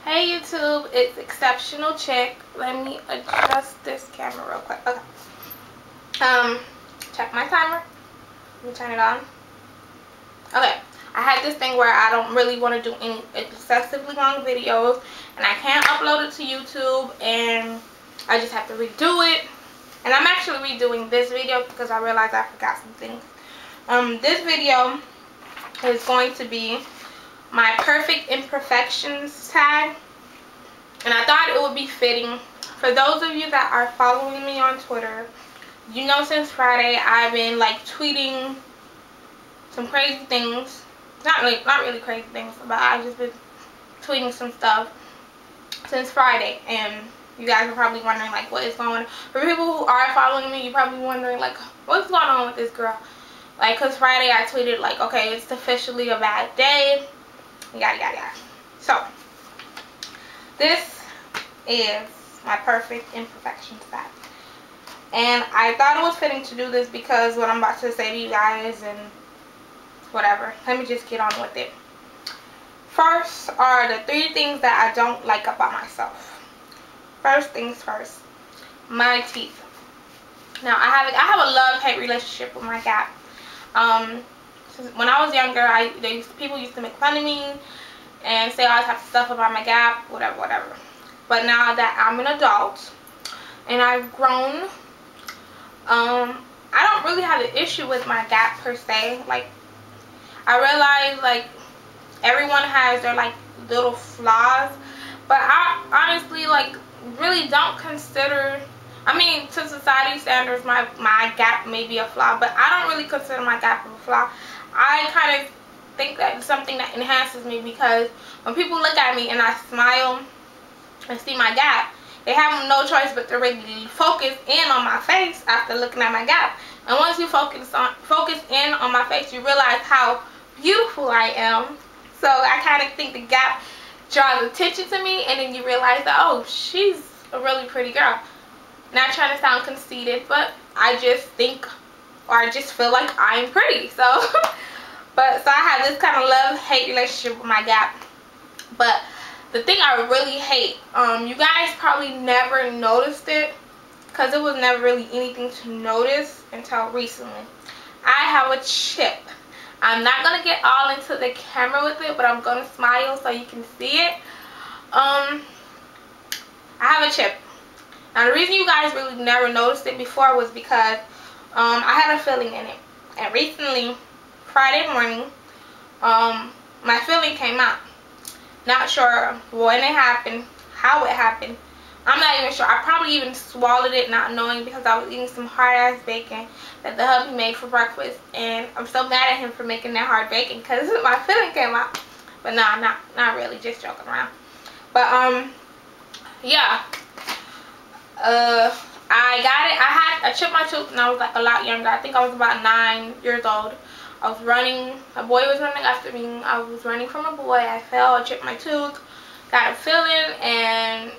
Hey YouTube, it's Exceptional Chick. Let me adjust this camera real quick. Okay. Check my timer. Let me turn it on. Okay. I had this thing where I don't really want to do any excessively long videos, and I can't upload it to YouTube, and I just have to redo it. And I'm actually redoing this video because I realized I forgot some things. This video is going to be my perfect imperfections tag, and I thought it would be fitting for those of you that are following me on Twitter. You know, since Friday I've been like tweeting some crazy things. Not really crazy things, but I've just been tweeting some stuff since Friday, and you guys are probably wondering like what is going on. For people who are following me, you're probably wondering like what's going on with this girl. Like, cause Friday I tweeted like, okay, it's officially a bad day, yada yada yada. So this is my perfect imperfections tag, and I thought it was fitting to do this because what I'm about to say to you guys and whatever. Let me just get on with it. First are the 3 things that I don't like about myself. First things first, my teeth. Now I have a love-hate relationship with my gap. When I was younger, people used to make fun of me and say all types of stuff about my gap, whatever. But now that I'm an adult and I've grown, I don't really have an issue with my gap per se. Like, I realize like everyone has their like little flaws, but I honestly like really don't consider, I mean, to society standards my gap may be a flaw, but I don't really consider my gap a flaw. I kind of think that it's something that enhances me, because when people look at me and I smile and see my gap, they have no choice but to really focus in on my face after looking at my gap. And once you focus in on my face, you realize how beautiful I am. So I kind of think the gap draws attention to me, and then you realize that, oh, she's a really pretty girl. Not trying to sound conceited, but I just think, or I just feel like I'm pretty. So but so I have this kind of love-hate relationship with my gap. But the thing I really hate, you guys probably never noticed it because it was never really anything to notice until recently. I have a chip. I'm not going to get all into the camera with it, but I'm going to smile so you can see it. I have a chip. Now the reason you guys really never noticed it before was because I had a filling in it. And recently, Friday morning, my filling came out. Not sure when it happened, how it happened. I'm not even sure. I probably even swallowed it not knowing, because I was eating some hard-ass bacon that the hubby made for breakfast. And I'm so mad at him for making that hard bacon because my filling came out. But no, not really. Just joking around. But, yeah. I got it. I chipped my tooth when I was like a lot younger. I think I was about 9 years old. I was running. A boy was running after me. I was running from a boy. I fell. I chipped my tooth. Got a filling, and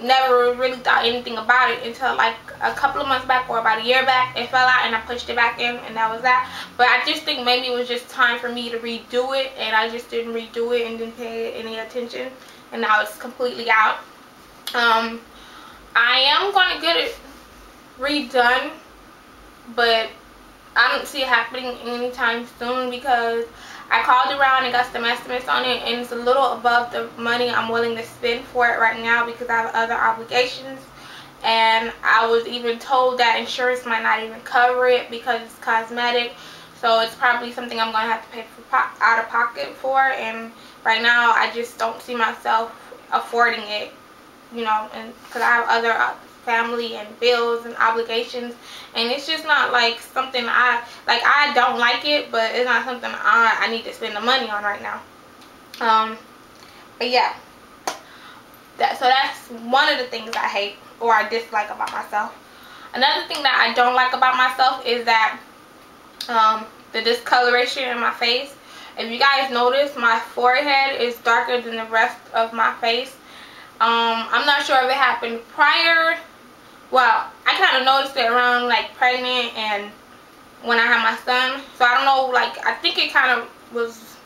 never really thought anything about it until like a couple of months back, or about a year back. It fell out and I pushed it back in, and that was that. But I just think maybe it was just time for me to redo it, and I just didn't redo it and didn't pay it any attention, and now it's completely out. I am going to get it redone, but I don't see it happening anytime soon, because I called around and got some estimates on it, and it's a little above the money I'm willing to spend for it right now because I have other obligations. And I was even told that insurance might not even cover it because it's cosmetic, so it's probably something I'm going to have to pay for out of pocket for. And right now I just don't see myself affording it, you know, and because I have other family and bills and obligations, and it's just not like something I don't like it, but it's not something I need to spend the money on right now. But yeah, so that's one of the things I hate or I dislike about myself. Another thing that I don't like about myself is that the discoloration in my face. If you guys notice, my forehead is darker than the rest of my face. I'm not sure if it happened prior. Well, I kind of noticed it around like pregnant and when I had my son. So I don't know, like I think it kind of was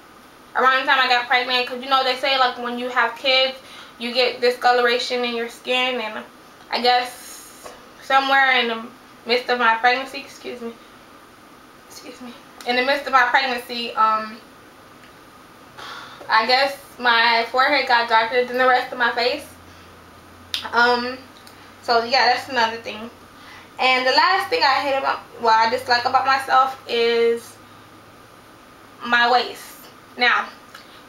around the time I got pregnant, because you know they say like when you have kids, you get discoloration in your skin. And I guess somewhere in the midst of my pregnancy, excuse me, in the midst of my pregnancy, I guess my forehead got darker than the rest of my face. So yeah, that's another thing. And the last thing I hate about, well, I dislike about myself is my waist. Now,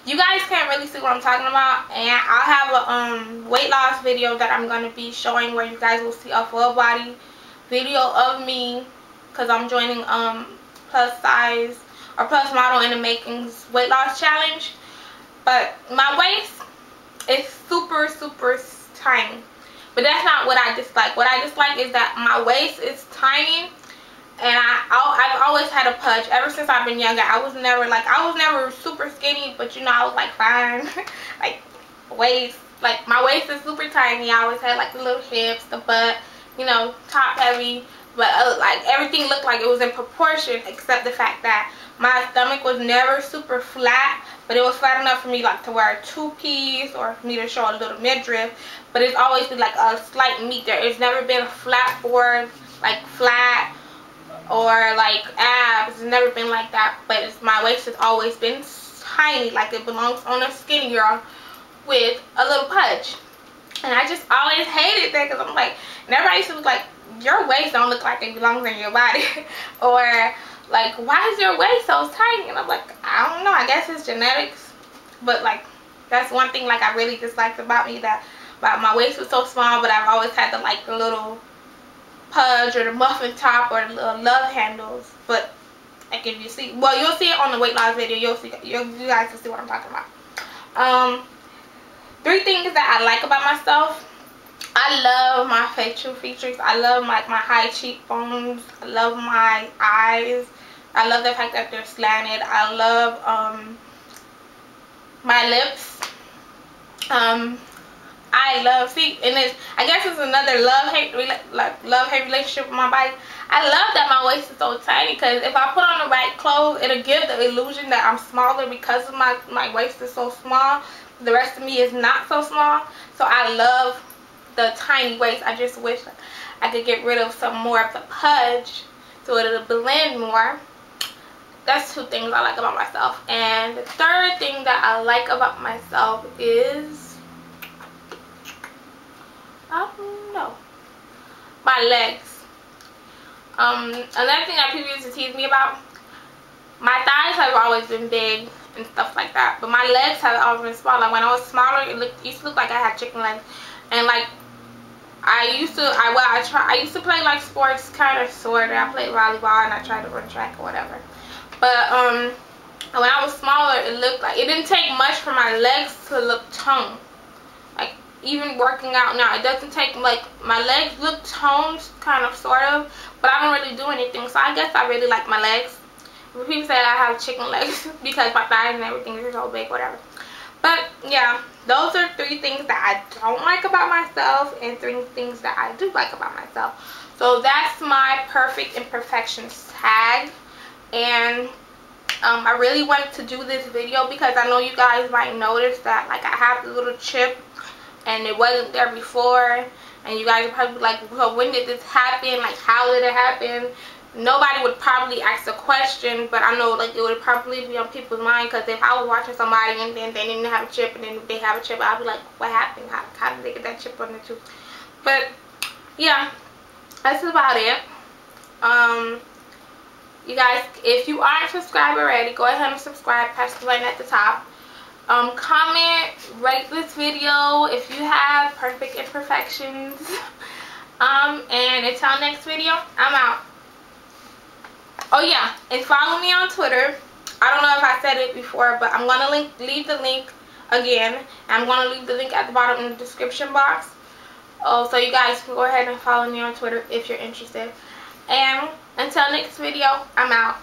you guys can't really see what I'm talking about, and I'll have a weight loss video that I'm going to be showing where you guys will see a full body video of me, because I'm joining plus size or plus model in the makings weight loss challenge. But my waist is super tiny, but that's not what I dislike. What I dislike is that my waist is tiny, and I've always had a pudge ever since I've been younger. I was never super skinny, but you know, I was like fine. Like waist, like my waist is super tiny. I always had like the little hips, the butt, you know, top heavy, but like everything looked like it was in proportion, except the fact that my stomach was never super flat, but it was flat enough for me like to wear a two-piece or for me to show a little midriff. But it's always been like a slight meat there. It's never been flat board, like flat, or like abs. It's never been like that. But my waist has always been tiny, like it belongs on a skinny girl with a little pudge. And I just always hated that, because I'm like, and everybody used to look like, your waist don't look like it belongs in your body. Or like, why is your waist so tiny? And I'm like, I don't know, I guess it's genetics. But like, that's one thing like I really disliked about me, that my waist was so small, but I've always had the like the little pudge or the muffin top or the little love handles. But like, if you see, well, you'll see it on the weight loss video. You guys will see what I'm talking about. 3 things that I like about myself. I love my facial features. I love my high cheekbones. I love my eyes. I love the fact that they're slanted. I love my lips. I love, I guess it's another love-hate relationship with my body. I love that my waist is so tiny, because if I put on the right clothes, it'll give the illusion that I'm smaller because of my waist is so small. The rest of me is not so small. So I love the tiny waist. I just wish I could get rid of some more of the pudge so it'll blend more. That's 2 things I like about myself. And the 3rd thing that I like about myself is, I don't know, my legs. Another thing that people used to tease me about, my thighs have always been big and stuff like that, but my legs have always been small. Like when I was smaller, it used to look like I had chicken legs. And like, I used to play like sports, kind of, sort of. I played volleyball and I tried to run track or whatever. But when I was smaller, it didn't take much for my legs to look toned. Like, even working out now, it doesn't take, like, my legs look toned, kind of, sort of, but I don't really do anything. So I guess I really like my legs. People say I have chicken legs because my thighs and everything is so big, whatever. But yeah, those are 3 things that I don't like about myself and 3 things that I do like about myself. So that's my perfect imperfections tag. And I really wanted to do this video because I know you guys might notice that like I have the little chip and it wasn't there before, and you guys are probably like, well, when did this happen? Like, how did it happen? Nobody would probably ask a question, but I know like it would probably be on people's mind, because if I was watching somebody and then they didn't have a chip and then they have a chip, I'd be like, what happened? How did they get that chip on the tooth? But yeah, that's about it. You guys, if you aren't subscribed already, go ahead and subscribe. Press the button at the top. Comment, rate this video if you have perfect imperfections. And until next video, I'm out. Oh yeah, and follow me on Twitter. I don't know if I said it before, but I'm gonna leave the link again. I'm gonna leave the link at the bottom in the description box. So you guys can go ahead and follow me on Twitter if you're interested. And until next video, I'm out.